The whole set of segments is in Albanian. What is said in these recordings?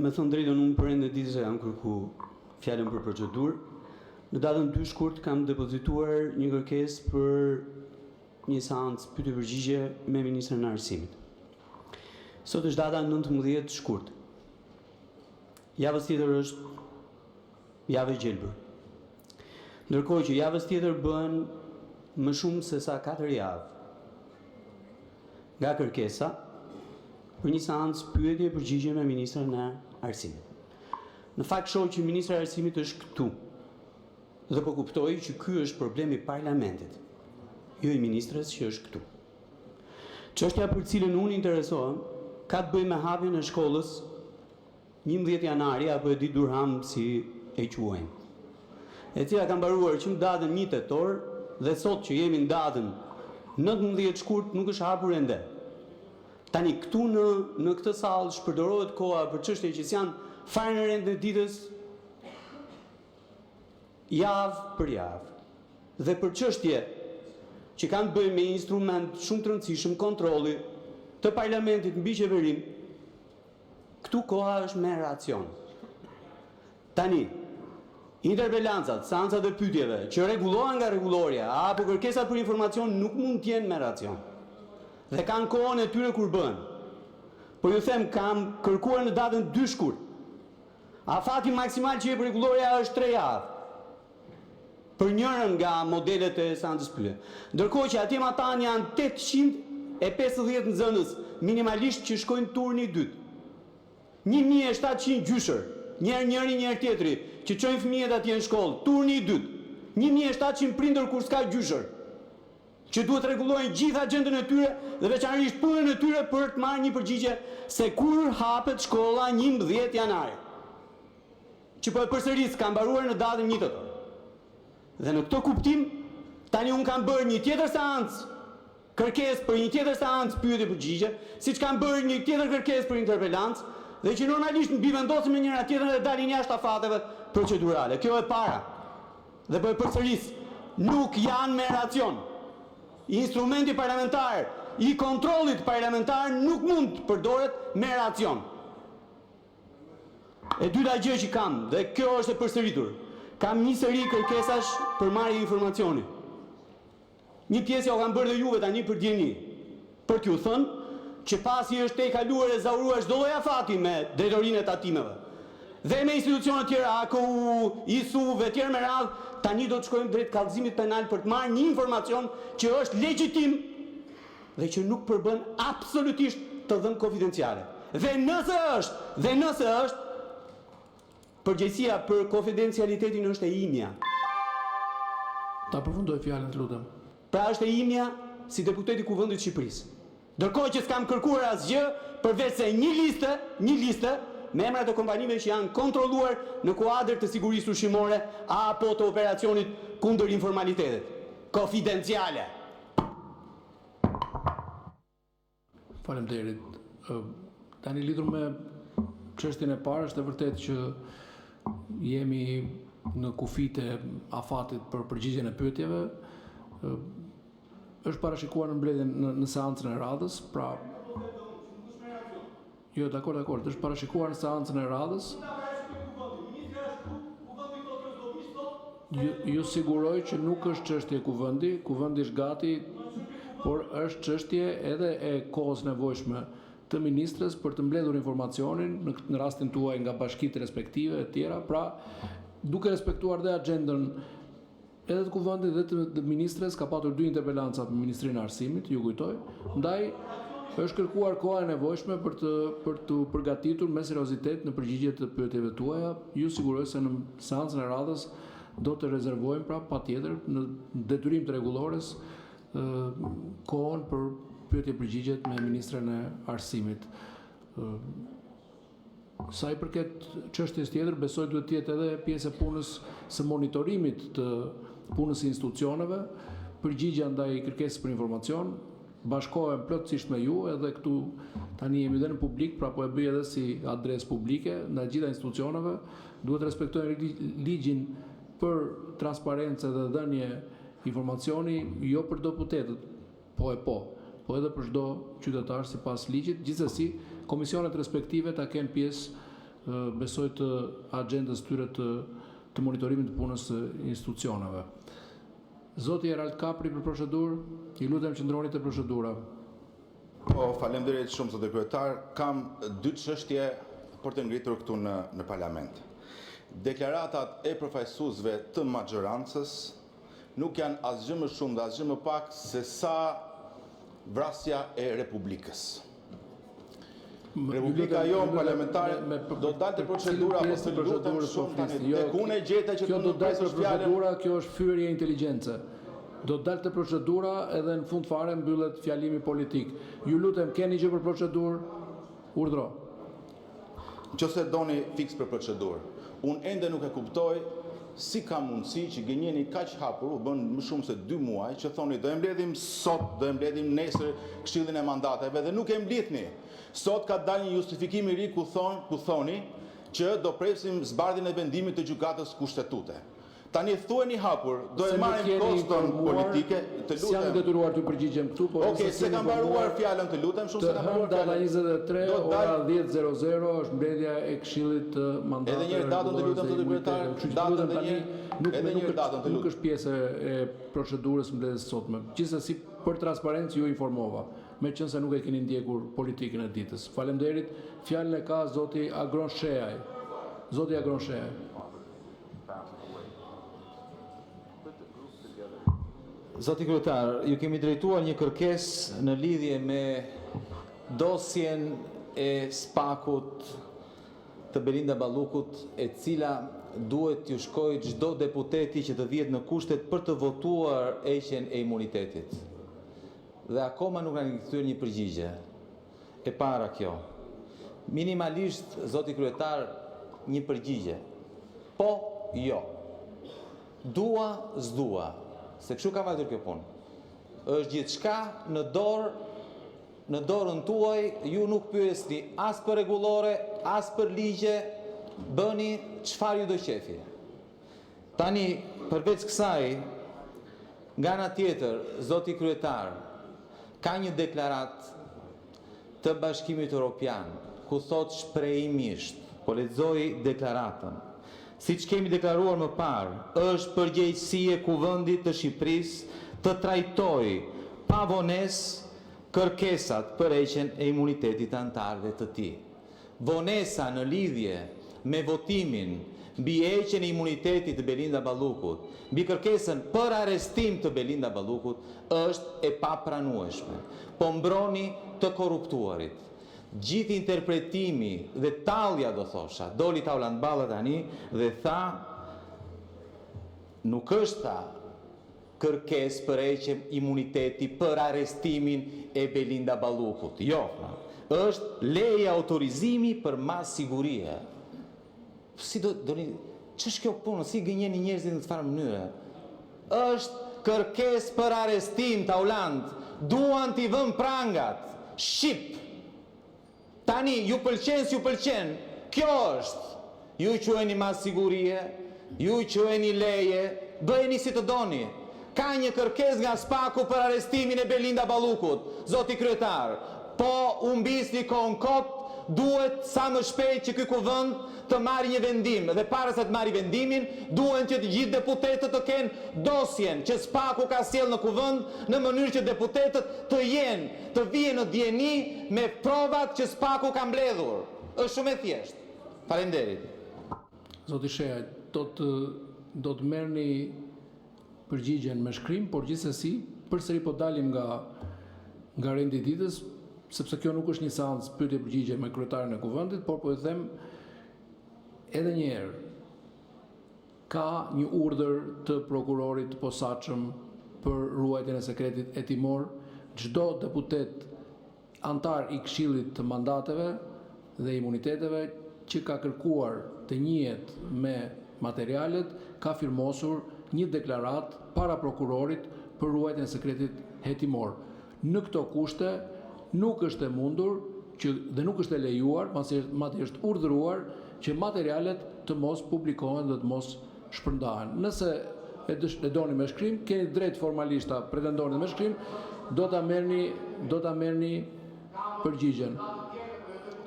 Me thënë drejtën, unë për ende ditës e kam kërku fjalën për procedurë. Në datën 2 shkurt kam depozituar një kërkesë për një seancë pyetje-përgjigje me Ministrin e Arsimit. Sot është data 19 shkurt. Javës tjetër është javë e gjelbër. Ndërkohë që javës tjetër bën më shumë se sa 4 javë nga kërkesa për një seancë pyetje-përgjigje me Ministrin e Arsimit. Në fakt shoh që Ministri i Arsimit është këtu dhe po kuptoj që ky është problemi i Parlamentit, jo i ministres që është këtu. Çështja për cilën unë interesohem ka të bëjë me hapjen e shkollës 11 janari apo e di Durham si e quajnë, e cila ka mbaruar që në datën 1 tetor dhe sot që jemi në datën 19 shkurt nuk është hapur ende. Tani këtu në këtë sallë shpërdorohet koha për çështje që janë fare në rend në ditës javë për javë. Dhe për çështje që kanë të bëjnë me instrument shumë të rëndësishëm kontrolli të Parlamentit mbi qeverim, këtu koha është me racion. Tani, interpelancat, seancat e pyetjeve që rregullohen nga rregullorja apo kërkesat për informacion nuk mund të jenë me racion. Dhe kanë kohën e tyre kur bën. Por ju them, kam kërkuar në datën 2 shkurt. Afati maksimal që jep rregulloria është 3 javë. Për njërin nga modelet e seancës pyetje. Ndërkohë që atje matan janë 850 nxënës minimalisht që shkojnë turni i dytë. 1700 gjyshër, njëri njëri tjetri, që çojnë fëmijët atje në shkollë, turni i dytë. 1700 prindër kur s'ka gjyshër, që duhet rregullojnë gjithë agjendën e tyre dhe veçanërisht punën e tyre për të marrë një përgjigje se kur hapet shkolla 11 janari. Që po e përsëris ka mbaruar në datën 1 tetor. Dhe në këtë kuptim, tani unë kam bërë një tjetër seancë kërkesë për një tjetër seancë pyetje-përgjigje, siç kam bërë një tjetër kërkesë për interpelancë, dhe që normalisht mbivendosen me njëra tjetrën dhe dalin jashtë afateve procedurale. Kjo e para. Dhe po e përsëris, nuk janë me racion. Instrumenti parlamentar i kontrollit parlamentar nuk mund të përdoret me racion. E dyta gjë që kam, dhe kjo është e përsëritur, kam një seri kërkesash për marrje informacioni. Një pjesë ja u kam bërë dhe juve tani për djeni, për t'ju thënë që pasi është e kaluar e zauruar çdo lloj afati me drejtorinë e tatimeve dhe me institucione tjera, AKU, ISU dhe tjerë me radhë, tani do të shkojmë drejt kallëzimit penal për të marrë një informacion që është legjitim dhe që nuk përbën absolutisht të dhënë konfidenciale. Dhe nëse është, përgjegjësia për konfidencialitetin është e imja. Ta përfundoj fjalën, të lutem. Pra është e imja si deputeti i Kuvendit të Shqipërisë. Ndërkohë që s'kam kërkuar asgjë përveç se një listë me emrat e kompanive që janë kontrolluar në kuadër të sigurisë ushqimore apo të operacionit kundër informalitetit. Konfidenciale. Faleminderit. Tani lidhur me çështjen e parë, është e vërtetë që jemi në kufit e afatit për përgjigjen e pyetjeve. Është parashikuar në mbledhjen në seancën e radhës, pra jo, dakord, është parashikuar në seancën e radhës. Ju siguroj që nuk është çështje kuvendi është gati, por është çështje edhe e kohës nevojshme të ministres për të mbledhur informacionin në rastin tuaj nga bashkitë respektive e tjera, pra duke respektuar dhe agjendën edhe të kuvendit dhe të ministres, ka patur 2 interpelanca me Ministrinë e Arsimit, ju kujtoj, ndaj është kërkuar koha e nevojshme për të përgatitur me seriozitet në përgjigjet të pyetjeve tuaja. Ju siguroj se në seancën e radhës do të rezervojmë pra patjetër në detyrim të rregullores kohën për pyetje-përgjigjet me Ministrin e Arsimit. Sa i përket çështjes tjetër, besoj duhet të jetë edhe pjesë e punës së monitorimit të punës së institucioneve, përgjigja ndaj kërkesës për informacion. Bashkohem plotësisht me ju, edhe këtu tani jemi edhe në publik, pra po e bëj edhe si adresë publike ndaj gjitha institucioneve. Duhet respektojmë ligjin për transparencë dhe dhënie informacioni, jo për deputetët, po edhe për çdo qytetar sipas ligjit. Gjithsesi, komisionet respektive ta kenë pjesë besoj të agendës tyre të monitorimit të punës së institucioneve. Zoti Erald Kapri për procedurë, i lutem qëndroni te procedura. Po, faleminderit shumë zotë kryetar. Kam dy çështje për të ngritur këtu në parlament. Deklaratat e përfaqësuesve të maxhorancës nuk janë asgjë më shumë dhe asgjë më pak se sa vrasja e Republikës. Republika jonë parlamentare do të dalte procedura apo të lutem shumë tani. Tek unë e gjeta që kjo të do të dalë fjalën. procedura, kjo është fyerje inteligjencë. Do të dalë të procedura edhe në fund fare mbyllet fjalimi politik. Ju lutem, keni gjë për procedurë? Urdhro. Nëse doni fiks për procedurë, unë ende nuk e kuptoj si ka mundësi që gënjeni kaq hapur, u bën më shumë se 2 muaj, që thoni do e mbledhim sot, do e mbledhim nesër këshillin e mandateve dhe nuk e mbledhni. Sot ka dalë një justifikim i ri ku thoni që do presim zbardhjen e vendimit të gjykatës kushtetute. Tani thueni hapur, do e marrim koston politike, të lutem. Si jam detyruar t'ju përgjigjem këtu, po Okej, se kam mbaruar fjalën, të lutem shumë se kam mbaruar data fjalën. 23 ora 10:00 është mbledhja e këshillit të mandateve. Edhe një herë datën të lutem zotë kryetar, datën edhe një edhe një herë datën të nuk lutem. është pjesë e procedurës mbledhjes së sotme. Gjithsesi për transparencë ju informova, meqense nuk e keni ndjekur politikën e ditës. Faleminderit. Fjalën e ka zoti Agron Sheaj. Zoti Agron Sheaj. Zoti kryetar, ju kemi drejtuar një kërkesë në lidhje me dosjen e SPAK-ut të Belinda Ballukut, e cila duhet t'ju shkojë çdo deputeti që të vihet në kushtet për të votuar heqjen e imunitetit. Dhe akoma nuk na keni kthyer një përgjigje. E para kjo. Minimalisht, zoti kryetar, një përgjigje. Po, jo. Dua, s'dua. Se kështu ka vajtur kjo punë. Është gjithçka në dorën tuaj, ju nuk pyesni as për rregullore, as për ligje, bëni çfarë ju do qefi. Tani, përveç kësaj, nga ana tjetër, zoti kryetar, ka një deklarat të Bashkimit Evropian, ku thot shprehimisht, po lexoj deklaratën. Siç kemi deklaruar më parë, është përgjegjësi e Kuvendit të Shqipërisë të trajtojë pa vonesë kërkesat për heqjen e imunitetit të anëtarëve të tij. Vonesa në lidhje me votimin mbi heqjen e imunitetit të Belinda Ballukut, mbi kërkesën për arrestim të Belinda Ballukut, është e papranueshme. Po mbroni të korruptuarit. Gjithë interpretimi dhe tallja, do thosha, doli Taula Balla tani dhe tha nuk është tha kërkesë për heqje imuniteti për arrestimin e Belinda Ballukut. Jo, është leje autorizimi për mas sigurie. Si ç'është kjo punë, si gënjeni njerëzit në të farë mënyre? Është kërkesë për arrestim, Tauland, duan t'i vënë prangat, shqip. Tani, ju pëlqen, s'ju pëlqen, kjo është. Ju quheni mas sigurie, ju quheni leje, bëjeni si të doni. Ka një kërkesë nga SPAK-u për arrestimin e Belinda Ballukut, zoti kryetar. Po, u mbisni kohën kot, duhet sa më shpejt që ky kuvend të marrë një vendim. Dhe para se të marrë vendimin, duhen që të gjithë deputetët të kenë dosjen që SPAK-u ka sjellë në kuvend në mënyrë që deputetët të vijen në dieni me provat që SPAK-u ka mbledhur. Është shumë e thjeshtë. Faleminderit. Zoti Sheaj, do të merrni përgjigjen me shkrim, por gjithsesi përsëri po dalim nga rendi i ditës, sepse kjo nuk është një seancë pyetje përgjigje me kryetarin e kuvendit, por po e them edhe një herë, ka një urdhër të prokurorit të posaçëm për ruajtjen e sekretit hetimor. Çdo deputet antar i Këshillit të Mandateve dhe Imuniteteve që ka kërkuar të njihet me materialet, ka firmosur një deklaratë para prokurorit për ruajtjen e sekretit hetimor. Në këto kushte nuk është e mundur dhe nuk është e lejuar, madje është urdhëruar që materialet të mos publikohen dhe të mos shpërndahen. Nëse e doni me shkrim, keni drejt formalisht ta pretendoni me shkrim, do ta merrni përgjigjen.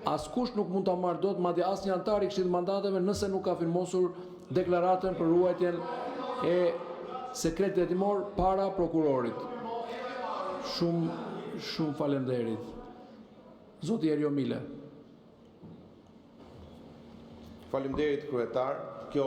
askush nuk mund ta marrë dot, madje asnjë antar i Këshillit të Mandateve nëse nuk ka firmosur deklaratën për ruajtjen e sekretit hetimor para prokurorit. Shumë faleminderit. Zoti Erio Mile. Faleminderit kryetar. Kjo